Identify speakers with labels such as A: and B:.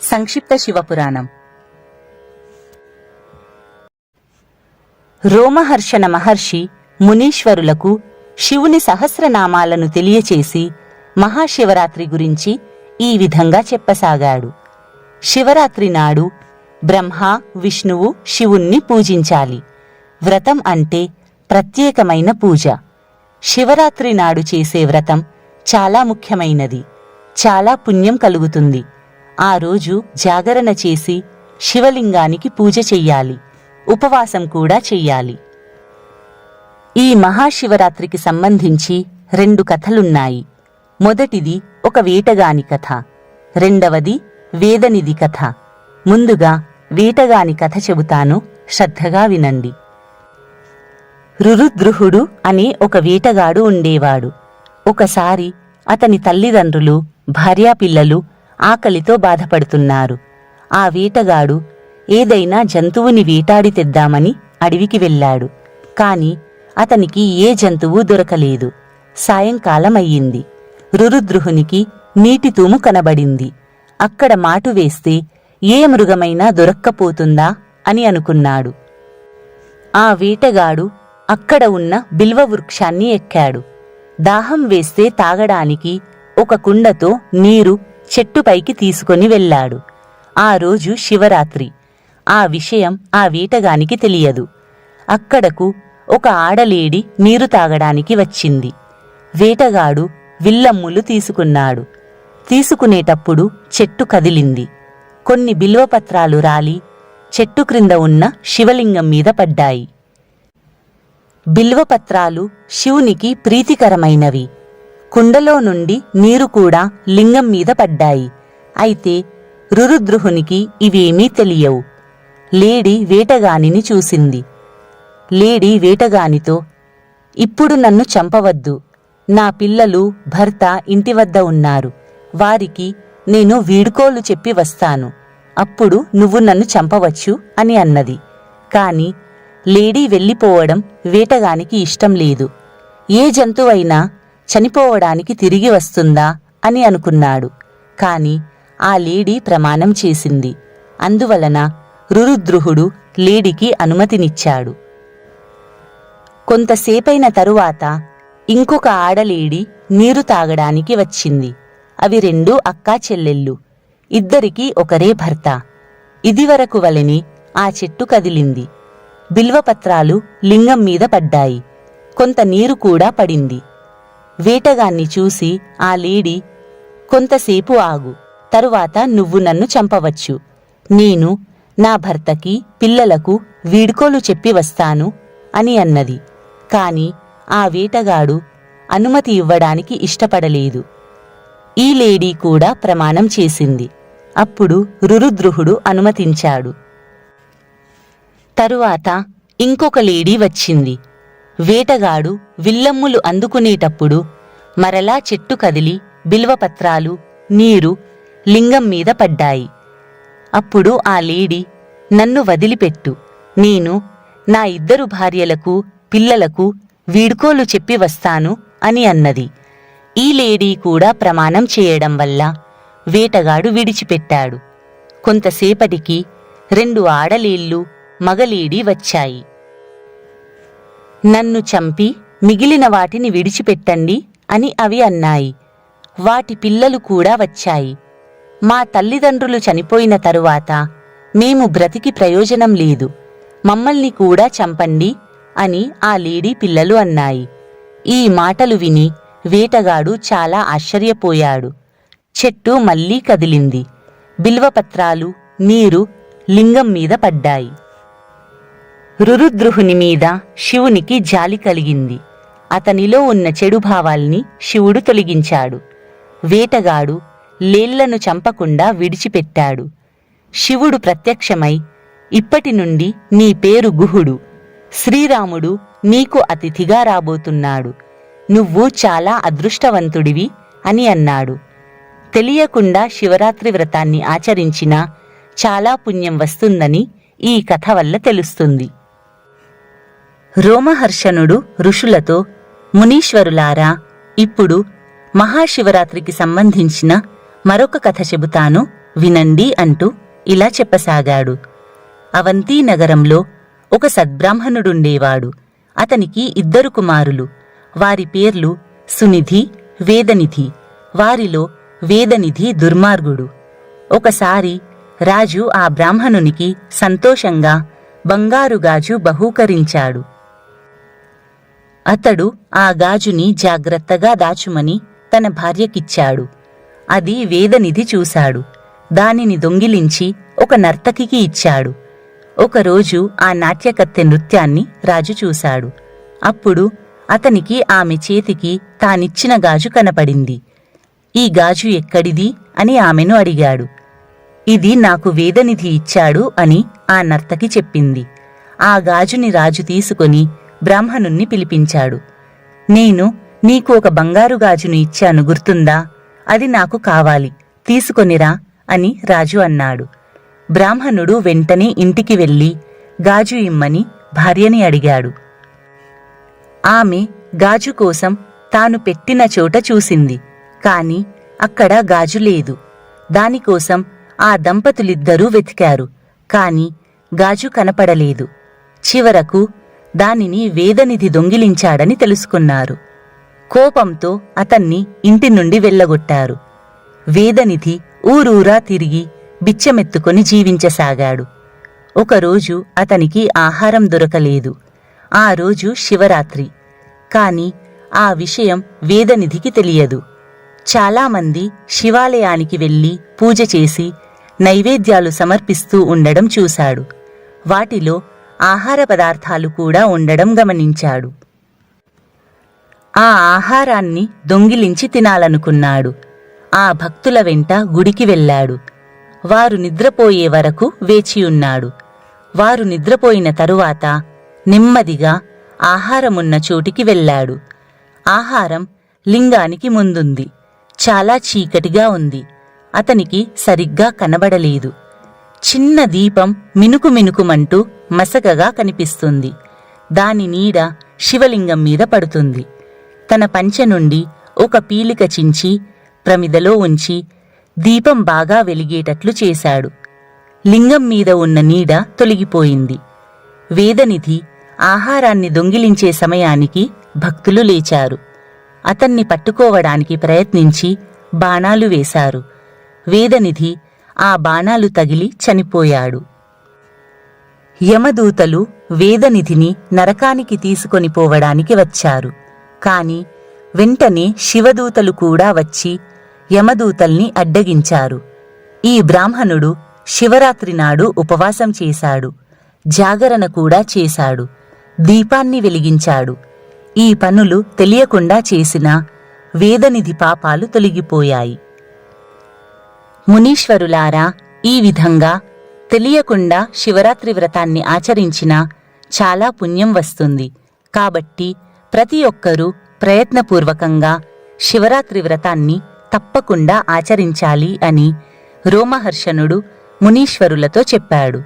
A: సంక్షిప్త శివపురాణం. రోమహర్షణ మహర్షి మునీశ్వరులకు శివుని సహస్రనామాలను తెలియచేసి మహాశివరాత్రి గురించి ఈ విధంగా చెప్పసాగాడు. శివరాత్రి నాడు బ్రహ్మ, విష్ణువు, శివుణ్ణి పూజించాలి. వ్రతం అంటే ప్రత్యేకమైన పూజ. శివరాత్రి నాడు చేసే వ్రతం చాలా ముఖ్యమైనది. చాలా పుణ్యం కలుగుతుంది. ఆ రోజు జాగరణ చేసి శివలింగానికి పూజ చెయ్యాలి. ఉపవాసం కూడా చెయ్యాలి. ఈ మహాశివరాత్రికి సంబంధించి 2 కథలున్నాయి. మొదటిది ఒక వేటగాని కథ, రెండవది వేదనిధి కథ. ముందుగా వేటగాని కథ చెబుతాను, శ్రద్ధగా వినండి. రురుద్రుహుడు అనే ఒక వేటగాడు ఉండేవాడు. ఒకసారి అతని తల్లిదండ్రులు, భార్యాపిల్లలు ఆకలితో బాధపడుతున్నారు. ఆ వేటగాడు ఏదైనా జంతువుని వేటాడి తెద్దామని అడవికి వెళ్ళాడు. కాని అతనికి ఏ జంతువు దొరకలేదు. సాయంకాలం అయ్యింది. రురుద్రుహునికి నీటి తూము కనబడింది. అక్కడ మాటు వేస్తే ఏ మృగమైనా దొరక్కపోతుందా అని అనుకున్నాడు. ఆ వేటగాడు అక్కడ ఉన్న బిల్వ వృక్షాన్ని ఎక్కాడు. దాహం వేస్తే తాగడానికి ఒక కుండతో నీరు చెట్టుపైకి తీసుకొని వెళ్ళాడు. ఆ రోజు శివరాత్రి. ఆ విషయం ఆ వేటగానికి తెలియదు. అక్కడకు ఒక ఆడలేడి నీరు తాగడానికి వచ్చింది. వేటగాడు విల్లమ్ములు తీసుకున్నాడు. తీసుకునేటప్పుడు చెట్టు కదిలింది. కొన్ని బిల్వపత్రాలు రాలి చెట్టు క్రింద ఉన్న శివలింగం మీద పడ్డాయి. బిల్వపత్రాలు శివునికి ప్రీతికరమైనవి. కుండలో నుండి నీరు కూడా లింగం మీద పడ్డాయి. అయితే రురుద్రుహునికి ఇవేమీ తెలియవు. లేడి వేటగానిని చూసింది. లేడి వేటగానితో, ఇప్పుడు నన్ను చంపవద్దు. నా పిల్లలు, భర్త ఇంటి వద్ద ఉన్నారు. వారికి నేను వీడ్కోలు చెప్పి వస్తాను. అప్పుడు నువ్వు నన్ను చంపవచ్చు అని అన్నది. కాని లేడీ వెళ్ళిపోవడం వేటగానికి ఇష్టం లేదు. ఏ జంతువైనా చనిపోవడానికి తిరిగి వస్తుందా అని అనుకున్నాడు. కాని ఆ లేడీ ప్రమాణం చేసింది. అందువలన రురుద్రుహుడు లేడీకి అనుమతినిచ్చాడు. కొంతసేపైన తరువాత ఇంకొక ఆడలేడి నీరు తాగడానికి వచ్చింది. అవి 2 అక్కా చెల్లెళ్ళు. ఇద్దరికీ ఒకరే భర్త. ఇదివరకు వలెనే ఆ చెట్టు కదిలింది. బిల్వపత్రాలు లింగం మీద పడ్డాయి. కొంత నీరు కూడా పడింది. వేటగాన్ని చూసి ఆ లేడీ, కొంతసేపు ఆగు, తరువాత నువ్వు నన్ను చంపవచ్చు. నేను నా భర్తకి, పిల్లలకు వీడ్కోలు చెప్పి వస్తాను అని అన్నది. కాని ఆ వేటగాడు అనుమతి ఇవ్వడానికి ఇష్టపడలేదు. ఈ లేడీ కూడా ప్రమాణం చేసింది. అప్పుడు రురుద్రుహుడు అనుమతించాడు. తరువాత ఇంకొక లేడీ వచ్చింది. వేటగాడు విల్లమ్ములు అందుకునేటప్పుడు మరలా చెట్టు కదిలి బిల్వపత్రాలు, నీరు లింగం మీద పడ్డాయి. అప్పుడు ఆ లేడీ, నన్ను వదిలిపెట్టు. నేను నా 2 భార్యలకు, పిల్లలకు వీడ్కోలు చెప్పి వస్తాను అని అన్నది. ఈ లేడీ కూడా ప్రమాణం చేయడం వల్ల వేటగాడు విడిచిపెట్టాడు. కొంతసేపటికి 2 ఆడలేళ్ళు, మగలేడీ వచ్చాయి. నన్ను చంపి మిగిలిన వాటిని విడిచిపెట్టండి అని అవి అన్నాయి. వాటి పిల్లలు కూడా వచ్చాయి. మా తల్లిదండ్రులు చనిపోయిన తరువాత మేము బ్రతికి ప్రయోజనం లేదు. మమ్మల్ని కూడా చంపండి అని ఆ లేడీ పిల్లలు అన్నాయి. ఈ మాటలు విని వేటగాడు చాలా ఆశ్చర్యపోయాడు. చెట్టు మళ్లీ కదిలింది. బిల్వపత్రాలు, నీరు లింగం మీద పడ్డాయి. రురుద్రుహుని మీద శివునికి జాలి కలిగింది. అతనిలో ఉన్న చెడు భావాల్ని శివుడు తొలగించాడు. వేటగాడు లేళ్లను చంపకుండా విడిచిపెట్టాడు. శివుడు ప్రత్యక్షమై, ఇప్పటి నుండి నీ పేరు గుహుడు. శ్రీరాముడు నీకు అతిథిగా రాబోతున్నాడు. నువ్వు చాలా అదృష్టవంతుడివి అని అన్నాడు. తెలియకుండా శివరాత్రి వ్రతాన్ని ఆచరించినా చాలా పుణ్యం వస్తుందని ఈ కథ వల్ల తెలుస్తుంది. రోమహర్షణుడు ఋషులతో, మునీశ్వరులారా, ఇప్పుడు మహాశివరాత్రికి సంబంధించిన మరొక కథ చెబుతాను, వినండి అంటూ ఇలా చెప్పసాగాడు. అవంతి నగరంలో ఒక సద్బ్రాహ్మణుడుండేవాడు. అతనికి 2 కుమారులు. వారి పేర్లు సునిధి, వేదనిధి. వారిలో వేదనిధి దుర్మార్గుడు. ఒకసారి రాజు ఆ బ్రాహ్మణునికి సంతోషంగా బంగారు గాజు బహూకరించాడు. అతడు ఆ గాజుని జాగ్రత్తగా దాచుమని తన భార్యకిచ్చాడు. అది వేదనిధి చూశాడు. దానిని దొంగిలించి ఒక నర్తకికి ఇచ్చాడు. ఒకరోజు ఆ నాట్యకత్తె నృత్యాన్ని రాజు చూశాడు. అప్పుడు అతనికి ఆమె చేతికి తానిచ్చిన గాజు కనపడింది. ఈ గాజు ఎక్కడిది అని ఆమెను అడిగాడు. ఇది నాకు వేదనిధి ఇచ్చాడు అని ఆ నర్తకి చెప్పింది. ఆ గాజుని రాజు తీసుకొని బ్రాహ్మణుణ్ణి పిలిపించాడు. నేను నీకు ఒక బంగారు గాజును ఇచ్చాను, గుర్తుందా? అది నాకు కావాలి, తీసుకొనిరా అని రాజు అన్నాడు. బ్రాహ్మణుడు వెంటనే ఇంటికి వెళ్ళి గాజు ఇమ్మని భార్యని అడిగాడు. ఆమె గాజు కోసం తాను పెట్టిన చోట చూసింది. కాని అక్కడ గాజు లేదు. దానికోసం ఆ దంపతులిద్దరూ వెతికారు. కాని గాజు కనపడలేదు. చివరకు దానిని వేదనిధి దొంగిలించాడని తెలుసుకున్నారు. కోపంతో అతన్ని ఇంటి నుండి వెళ్ళగొట్టారు. వేదనిధి ఊరూరా తిరిగి బిచ్చమెత్తుకొని జీవించసాగాడు. ఒకరోజు అతనికి ఆహారం దొరకలేదు. ఆ రోజు శివరాత్రి. కాని ఆ విషయం వేదనిధికి తెలియదు. చాలామంది శివాలయానికి వెళ్ళి పూజ చేసి నైవేద్యాలు సమర్పిస్తూ ఉండడం చూశాడు. వాటిలో ఆహార పదార్థాలు కూడా ఉండడం గమనించాడు. ఆ ఆహారాన్ని దొంగిలించి తినాలనుకున్నాడు. ఆ భక్తుల వెంట గుడికి వెళ్ళాడు. వారు నిద్రపోయే వరకు వేచియున్నాడు. వారు నిద్రపోయిన తరువాత నెమ్మదిగా ఆహారమున్న చోటికి వెళ్ళాడు. ఆహారం లింగానికి ముందుంది. చాలా చీకటిగా ఉంది. అతనికి సరిగ్గా కనబడలేదు. చిన్న దీపం మినుకు మినుకుమంటూ మసకగా కనిపిస్తుంది. దాని నీడ శివలింగం మీద పడుతుంది. తన పంచె నుండి ఒక పీలిక చించి ప్రమిదలో ఉంచి దీపం బాగా వెలిగేటట్లు చేశాడు. లింగం మీద ఉన్న నీడ తొలగిపోయింది. వేదనిధి ఆహారాన్ని దొంగిలించే సమయానికి భక్తులు లేచారు. అతన్ని పట్టుకోవడానికి ప్రయత్నించి బాణాలు వేశారు. వేదనిధి ఆ బాణాలు తగిలి చనిపోయాడు. యమదూతలు వేదనిధిని నరకానికి తీసుకొని పోవడానికి వచ్చారు. కాని వెంటనే శివదూతలు కూడా వచ్చి యమదూతల్ని అడ్డగించారు. ఈ బ్రాహ్మణుడు శివరాత్రి నాడు ఉపవాసం చేశాడు. జాగరణ కూడా చేశాడు. దీపాన్ని వెలిగించాడు. ఈ పనులు తెలియకుండా చేసిన వేదనిధి పాపాలు తొలగిపోయాయి. మునీశ్వరులారా, ఈ విధంగా తెలియకుండా శివరాత్రి వ్రతాన్ని ఆచరించినా చాలా పుణ్యం వస్తుంది. కాబట్టి ప్రతి ఒక్కరూ ప్రయత్నపూర్వకంగా శివరాత్రి వ్రతాన్ని తప్పకుండా ఆచరించాలి అని రోమహర్షణుడు మునీశ్వరులతో చెప్పాడు.